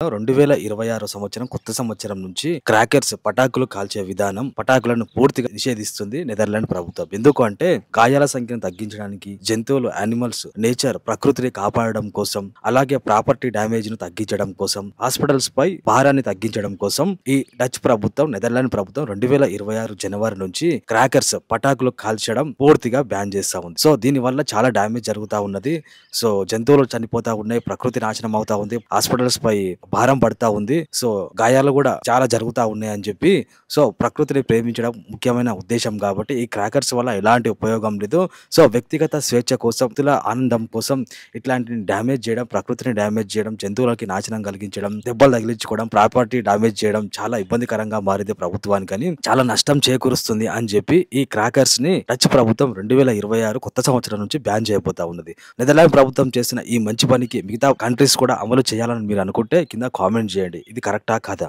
2026 సంవత్సరం కొత్త సంవత్సరం నుంచి క్రాకర్స్ పటాకులు కాల్చే విధానం పటాకులను పూర్తిగా నిషేధిస్తుంది నెదర్లాండ్ ప్రభుత్వం. ఎందుకు అంటే గాయాల సంఖ్యను తగ్గించడానికి, జంతువులు యానిమల్స్ నేచర్ ప్రకృతిని కాపాడడం కోసం, అలాగే ప్రాపర్టీ డ్యామేజ్ ను తగ్గించడం కోసం, హాస్పిటల్స్ పై భారాన్ని తగ్గించడం కోసం ఈ డచ్ ప్రభుత్వం, నెదర్లాండ్ ప్రభుత్వం 2026 జనవరి నుంచి క్రాకర్స్ పటాకులు కాల్చడం పూర్తిగా బ్యాన్ చేస్తా ఉంది. సో దీని వల్ల చాలా డ్యామేజ్ జరుగుతా ఉన్నది. సో జంతువులు చనిపోతా ఉన్నాయి, ప్రకృతి నాశనం అవుతా ఉంది, హాస్పిటల్స్ పై భారం పడతా ఉంది. సో గాయాలు కూడా చాలా జరుగుతా ఉన్నాయి అని చెప్పి, సో ప్రకృతిని ప్రేమించడం ముఖ్యమైన ఉద్దేశం కాబట్టి ఈ క్రాకర్స్ వల్ల ఎలాంటి ఉపయోగం లేదు. సో వ్యక్తిగత స్వేచ్ఛ కోసం, ఆనందం కోసం ఇట్లాంటి డ్యామేజ్ చేయడం, ప్రకృతిని డ్యామేజ్ చేయడం, జంతువులకి నాశనం కలిగించడం, దెబ్బలు తగిలించుకోవడం, ప్రాపర్టీ డ్యామేజ్ చేయడం చాలా ఇబ్బందికరంగా మారింది ప్రభుత్వానికి, చాలా నష్టం చేకూరుస్తుంది అని చెప్పి ఈ క్రాకర్స్ ని డచ్ ప్రభుత్వం 2026 కొత్త సంవత్సరం నుంచి బ్యాన్ చేయబోతా ఉన్నది. నెదర్లాండ్ ప్రభుత్వం చేసిన ఈ మంచి పనికి మిగతా కంట్రీస్ కూడా అమలు చేయాలని మీరు అనుకుంటే కింద కామెంట్ చేయండి. ఇది కరెక్టా కాదా?